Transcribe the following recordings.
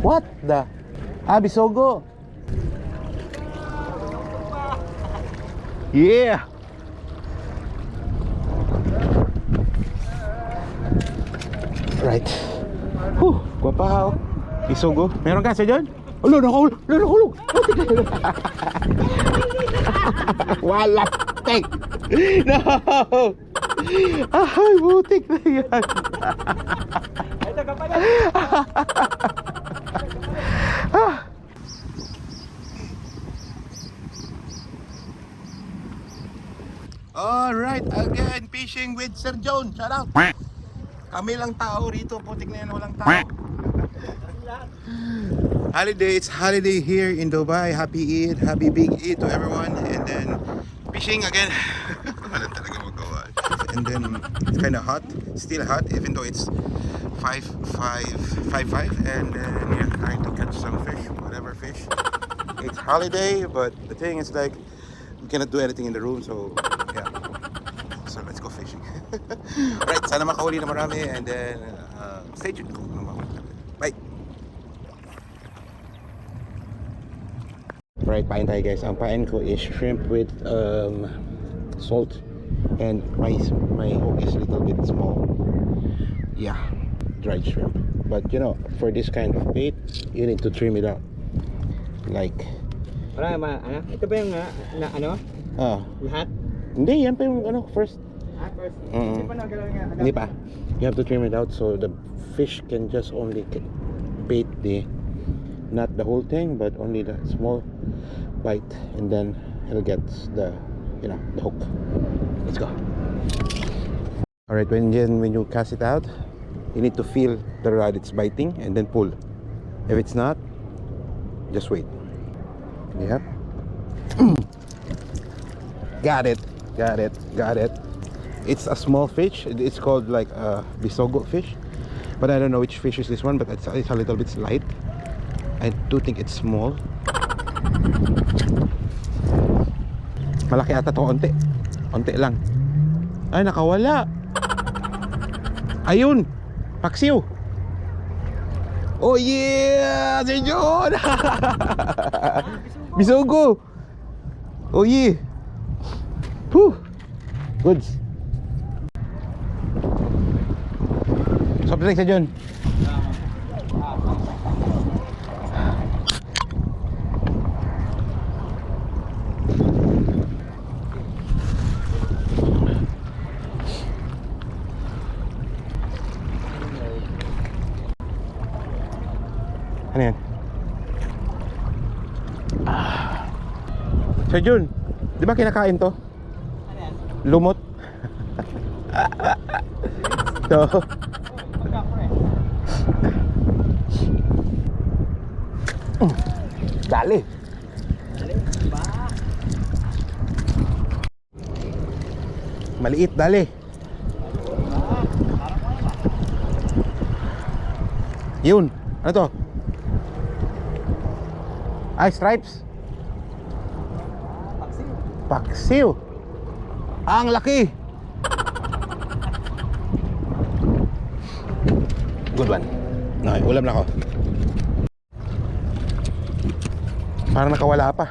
What the? Ah, Bisogo. Yeah. Right. Guwapa oh. Bisogo. Meron ka sa dyan? Alo, nakahulog. Nakahulog. Wala. Tek. No. Ay, butik na yan. Ito ka pala. Alright, again, fishing with Sir John. Shout out. Kami lang tao rito, putik na yan, walang tao. Holiday, it's holiday here in Dubai. Happy Eid, happy big Eid to everyone. And then, fishing again. Wala talaga magawa. And then, it's kind of hot, still hot, even though it's 5:55. And then, yeah, trying to catch some fish, whatever fish. It's holiday, but the thing is like, we cannot do anything in the room, so yeah. So let's go fishing. Right, sana makahuli na marami, and then stay tuned. Bye. Right, pain tayo guys. Ang pain ko is shrimp with salt, and my hook is a little bit small. Yeah, dried shrimp. But you know, for this kind of bait, you need to trim it out. Like Ano? Ito ba yung ano? Lahat? Hindi, yan pa yung ano, first. First. Hindi pa nagalaw nga. Hindi pa. You have to trim it out so the fish can just only bait not the whole thing, but only the small bite, and then he'll get the the hook. Let's go. All right, when you cast it out, you need to feel the rod it's biting and then pull. If it's not, just wait. Yep. Got it. It's a small fish. It's called like a Bisogo fish, but I don't know which fish is this one, but it's a little bit light. I do think it's small. Malaki ata to, onti lang. Ay, nakawala. Ayun, paksiw. Oh yeah, si John. Bisogo. Oh yeah. Whew. Goods. Soft drink sa John. Ano yan? Sir Jun, di ba kinakain to? Ano yan? Lumot. So, dali. Maliit, dali. Yun, ano to? Ay, stripes. Paksiw. Ang laki. Good one. Okay, ulam na ako. Parang nakawala pa.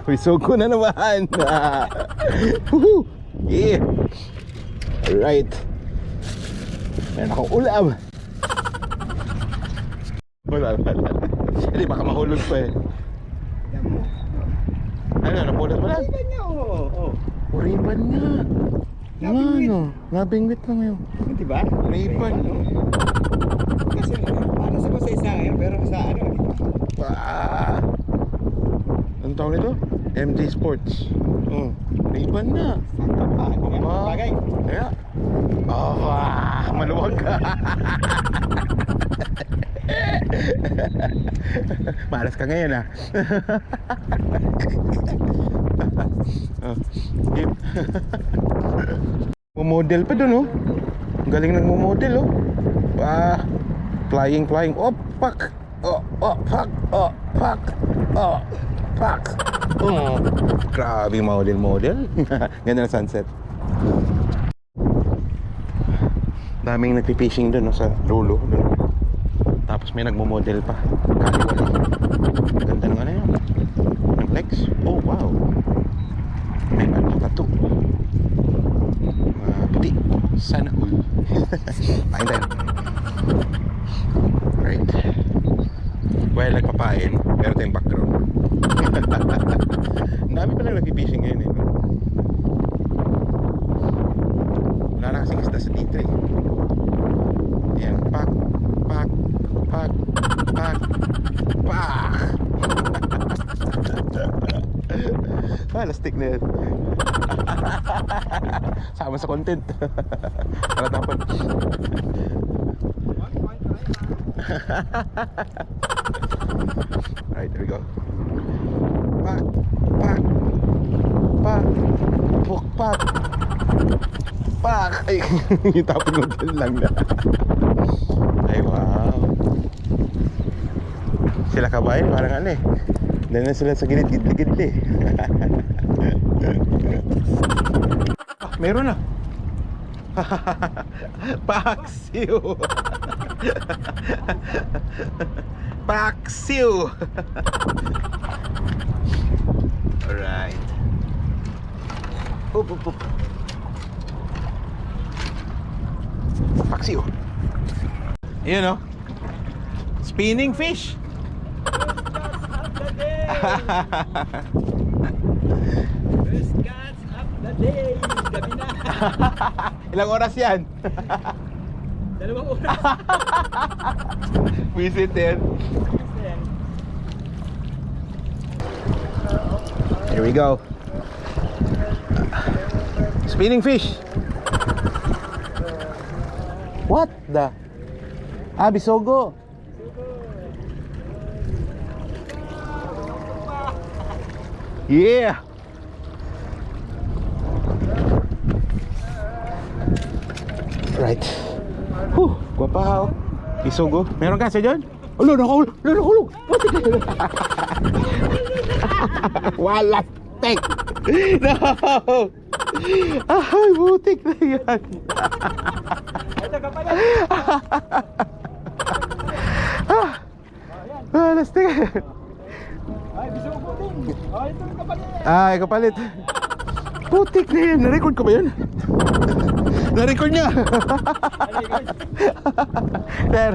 Bisogo na naman. Yeah. Alright. Meron akong ulam. Wala. Hindi, baka mahulog pa eh. Ano, napulat mo lang? Riban niya, oo. Riban niya. Ano? Nabingwit lang yun. Di ba? Riban. Kasi para sa isa ngayon, pero sa ano? Ah. Anong tawag nito? MJ Sports. Riban na. Bagay. Kaya. Maluwag ka. Malas ka ngayon ah. Model pa dun oh. Ang galing ng model oh. Flying. Oh, pak. Oh. Oh, fuck. Oh, fuck. Oh, fuck. Grabe model. Ganda ng sunset. Daming nagpipishing doon, no, sa lulo doon. Tapos may nagmo-model pa. Kaliwala. Ganda ng ano yun. Ng legs. Oh, wow. May tattoo. Puti. Sana all. Pain tayo. Right. Well, nagpapain. Meron tayong background. Ang dami pa lang nagpipishing ngayon eh. Wala na kasing isda sa T3. Ayan. Pak. Lastik na yan. Sama sa content. Para tapon. Alright, there we go. Pak. Ay, yung tapon mo dyan lang na. Ay, wow. Sila kabayan, parang ano eh. Dahil na sila sa gilid-gilid eh. Meron na. Paksiw. Paksiw. Alright. Up. Paksiw. Yun o. Spinning fish. First catch of the day. Gabi na. Ilang oras yan? 2 oras. Visit din. Here we go. Spinning fish. What the? Bisogo. Yeah. Right. Guwapaw. Bisogo. Meron ka sa dyan? Alo, nakahulog. Wala. Tek. No. Ay, butik na yan. Ito ka pala. Lastik. Ay, bisugo din. Ay, ito ka pala. Ay, kapalit. Putik na yan. Na-record ko ba yun? Na-record niya. Sir.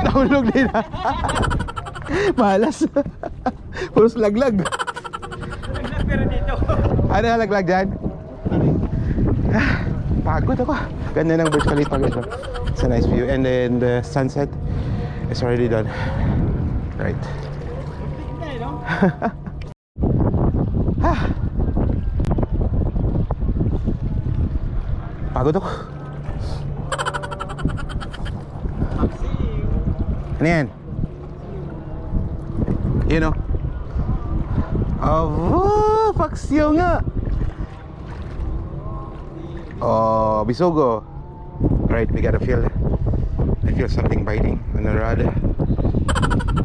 Nahulog din. Malas. Puros laglag. Naglag pero dito. Ano nalaglag dyan? Pagod ako. Ganda ng Burj Khalifa guys. It's a nice view. And then the sunset is already done. Right. Tingnan, no? Pagod ako. Ano yan? Yun o. Oh, paksiw nga. Oh, bisogo. Right, we gotta feel. I feel something biting on the rod.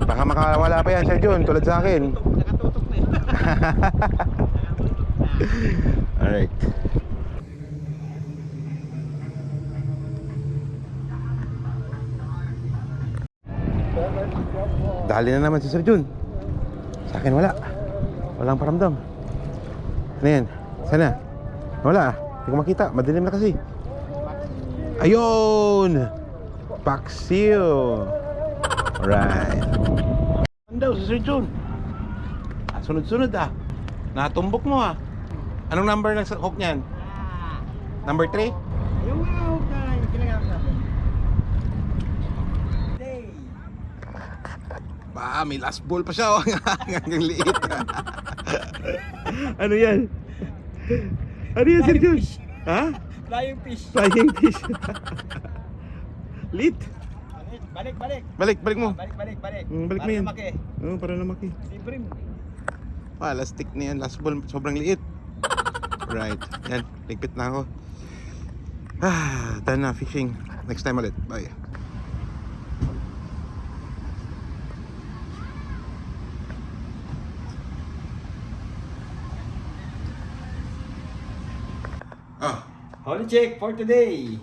Baka makawala pa yan, Sir Jun, tulad sa akin. Nakatutok na yun. Alright. Dali na naman si Sir Jun. Sa akin wala. Walang paramdam. Ano yan? Sana? Wala. Hindi ko makita. Madilim na kasi. Ayun! Paksiw! Alright. Ano daw si Sir Jun? Sunod-sunod ah. Natumbok mo ah. Anong number ng hook niyan? Number 3? Yung hook na kailangan natin. Day. May last ball pa siya oh. Hanggang liit. Ano yan? Ano yan, Sir Jun? Ha? Flying fish. Flying fish. Lit. Balik. Balik mo. Balik. Balik Para mo yan. lumaki. Oo, para lumaki. Libre mo. Lastik na yan. Last ball. Sobrang liit. Right. Yan. Ligpit na ako. Done na fishing. Next time ulit. Bye. Holy check for today.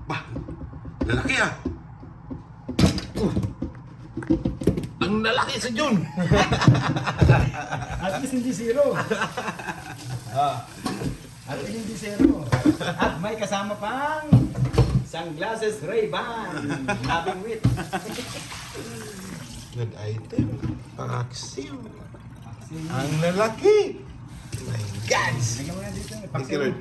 Bah, lalaki ah. Ang lalaki sa June. At least hindi zero. At least hindi zero. At may kasama pang sunglasses Ray-Ban. Labing wit. Good item. Paksiw. Ang lalaki. My God. Bigyan mo na dito. Thank you, Lord.